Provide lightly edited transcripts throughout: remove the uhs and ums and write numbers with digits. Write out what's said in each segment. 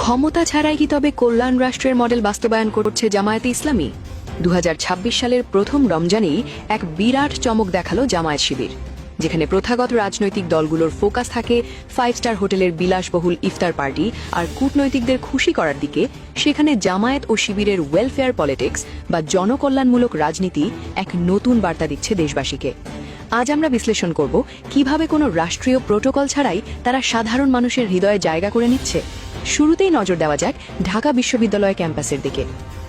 ক্ষমতা ছাড়াই কি তবে কল্যাণ রাষ্ট্রের মডেল বাস্তবায়ন করছে জামায়াতে ইসলামী? 2026 সালের প্রথম রমজানেই এক বিরাট চমক দেখালো জামায়াত শিবির, যেখানে প্রথাগত রাজনৈতিক দলগুলোর ফোকাস থাকে 5 স্টার হোটেলের বিলাসবহুল ইফতার পার্টি আর কূটনৈতিকদের খুশি করার দিকে। সেখানে জামায়াত ও শিবিরের ওয়েলফেয়ার পলিটিক্স বা জনকল্যাণমূলক রাজনীতি এক নতুন বার্তা দিচ্ছে দেশবাসীকে। আজ আমরা বিশ্লেষণ করব কিভাবে কোনো রাষ্ট্রীয় প্রোটোকল ছাড়াই তারা সাধারণ মানুষের হৃদয়ে জায়গা করে নিচ্ছে। শুরুতেই নজর দেওয়া যাক ঢাকা বিশ্ববিদ্যালয় ক্যাম্পাসের দিকে।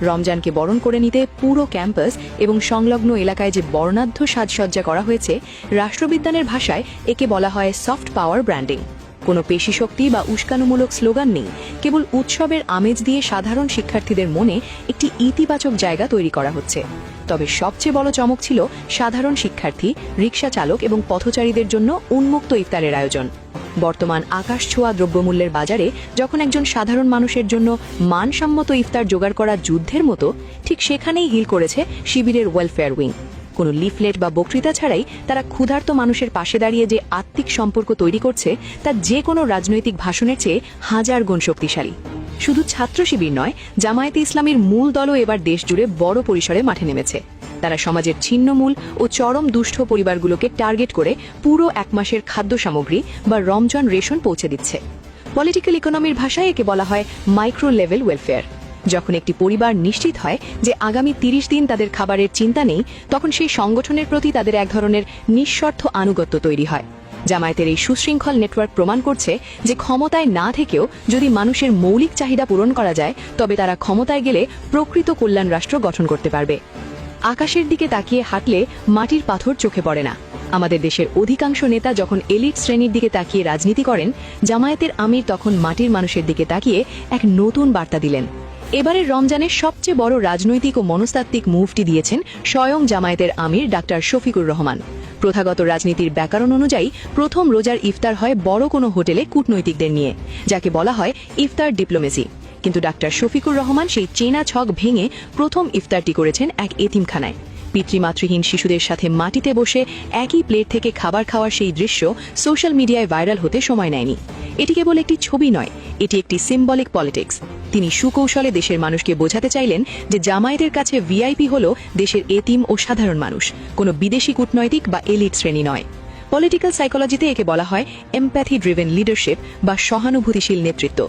রমজানকে বরণ করে নিতে পুরো ক্যাম্পাস এবং সংলগ্ন এলাকায় যে বর্ণাঢ্য সাজসজ্জা করা হয়েছে, রাষ্ট্রবিজ্ঞানের ভাষায় একে বলা হয় সফট পাওয়ার ব্র্যান্ডিং। কোনো পেশিশক্তি বা উস্কানিমূলক স্লোগান নেই, কেবল উৎসবের আমেজ দিয়ে সাধারণ শিক্ষার্থীদের মনে একটি ইতিবাচক জায়গা তৈরি করা হচ্ছে। তবে সবচেয়ে বড় চমক ছিল সাধারণ শিক্ষার্থী, রিকশা চালক এবং পথচারীদের জন্য উন্মুক্ত ইফতারের আয়োজন। বর্তমান আকাশছোঁয়া দ্রব্যমূল্যের বাজারে যখন একজন সাধারণ মানুষের জন্য মানসম্মত ইফতার জোগাড় করা যুদ্ধের মতো, ঠিক সেখানেই হিল করেছে শিবিরের ওয়েলফেয়ার উইং। কোনো লিফলেট বা বক্তৃতা ছাড়াই তারা ক্ষুধার্ত মানুষের পাশে দাঁড়িয়ে যে আত্মিক সম্পর্ক তৈরি করছে, তা যে কোনো রাজনৈতিক ভাষণের চেয়ে হাজার গুণ শক্তিশালী। শুধু ছাত্র শিবির নয়, জামায়াতে ইসলামীর মূল দলও এবার দেশজুড়ে বড় পরিসরে মাঠে নেমেছে। তারা সমাজের ছিন্নমূল ও চরম দুস্থ পরিবারগুলোকে টার্গেট করে পুরো 1 মাসের খাদ্য সামগ্রী বা রমজান রেশন পৌঁছে দিচ্ছে। পলিটিক্যাল ইকোনমির ভাষায় একে বলা হয় মাইক্রো লেভেল ওয়েলফেয়ার। যখন একটি পরিবার নিশ্চিত হয় যে আগামী 30 দিন তাদের খাবারের চিন্তা নেই, তখন সেই সংগঠনের প্রতি তাদের এক ধরনের নিঃস্বার্থ আনুগত্য তৈরি হয়। জামায়াতের এই সুশৃঙ্খল নেটওয়ার্ক প্রমাণ করছে যে ক্ষমতায় না থেকেও যদি মানুষের মৌলিক চাহিদা পূরণ করা যায়, তবে তারা ক্ষমতায় গেলে প্রকৃত কল্যাণ রাষ্ট্র গঠন করতে পারবে। আকাশের দিকে তাকিয়ে হাঁটলে মাটির পাথর চোখে পড়ে না। আমাদের দেশের অধিকাংশ নেতা যখন এলিট শ্রেণীর দিকে তাকিয়ে রাজনীতি করেন, জামায়াতের আমির তখন মাটির মানুষের দিকে তাকিয়ে এক নতুন বার্তা দিলেন। এবারের রমজানের সবচেয়ে বড় রাজনৈতিক ও মনস্তাত্ত্বিক মুভটি দিয়েছেন স্বয়ং জামায়াতের আমির ডাক্তার শফিকুর রহমান। প্রথাগত রাজনীতির ব্যাকরণ অনুযায়ী প্রথম রোজার ইফতার হয় বড় কোনো হোটেলে কূটনৈতিকদের নিয়ে, যাকে বলা হয় ইফতার ডিপ্লোমেসি। কিন্তু ডাক্তার শফিকুর রহমান সেই চেনা ছক ভেঙে প্রথম ইফতারটি করেছেন এক এতিমখানায়। পিতৃমাতৃহীন শিশুদের সাথে মাটিতে বসে একই প্লেট থেকে খাবার খাওয়ার সেই দৃশ্য সোশ্যাল মিডিয়ায় ভাইরাল হতে সময় নেয়নি। এটি কেবল একটি ছবি নয়, এটি একটি সিম্বলিক পলিটিক্স। তিনি সুকৌশলে দেশের মানুষকে বোঝাতে চাইলেন যে জামায়াতের কাছে ভিআইপি হল দেশের এতিম ও সাধারণ মানুষ, কোনো বিদেশি কূটনৈতিক বা এলিট শ্রেণী নয়। পলিটিক্যাল সাইকোলজিতে একে বলা হয় এমপ্যাথি ড্রিভেন লিডারশিপ বা সহানুভূতিশীল নেতৃত্ব।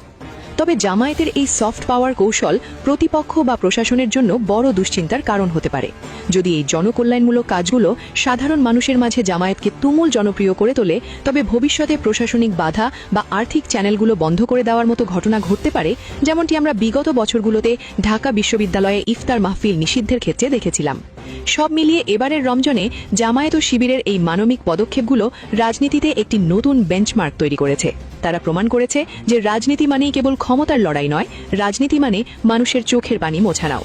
তবে জামায়াতের এই সফট পাওয়ার কৌশল প্রতিপক্ষ বা প্রশাসনের জন্য বড় দুশ্চিন্তার কারণ হতে পারে। যদি এই জনকল্যাণমূলক কাজগুলো সাধারণ মানুষের মাঝে জামায়াতকে তুমুল জনপ্রিয় করে তোলে, তবে ভবিষ্যতে প্রশাসনিক বাধা বা আর্থিক চ্যানেলগুলো বন্ধ করে দেওয়ার মতো ঘটনা ঘটতে পারে, যেমনটি আমরা বিগত বছরগুলোতে ঢাকা বিশ্ববিদ্যালয়ে ইফতার মাহফিল নিষিদ্ধের ক্ষেত্রে দেখেছিলাম। সব মিলিয়ে এবারের রমজানে জামায়াত ও শিবিরের এই মানবিক পদক্ষেপগুলো রাজনীতিতে একটি নতুন বেঞ্চমার্ক তৈরি করেছে। তারা প্রমাণ করেছে যে রাজনীতি মানেই কেবল ক্ষমতার লড়াই নয়, রাজনীতি মানে মানুষের চোখের পানি মোছানাও।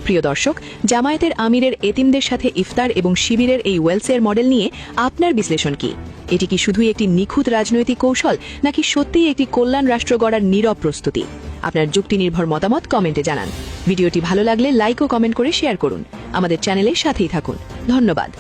প্রিয় দর্শক, জামায়াতের আমিরের এতিমদের সাথে ইফতার এবং শিবিরের এই ওয়েলফেয়ার মডেল নিয়ে আপনার বিশ্লেষণ কি? এটি কি শুধুই একটি নিখুঁত রাজনৈতিক কৌশল, নাকি সত্যিই একটি কল্যাণ রাষ্ট্র গড়ার নীরব প্রস্তুতি? আপনার যুক্তি নির্ভর মতামত কমেন্টে জানান। ভিডিওটি ভালো লাগলে লাইক ও কমেন্ট করে শেয়ার করুন। আমাদের চ্যানেলের সাথেই থাকুন। ধন্যবাদ।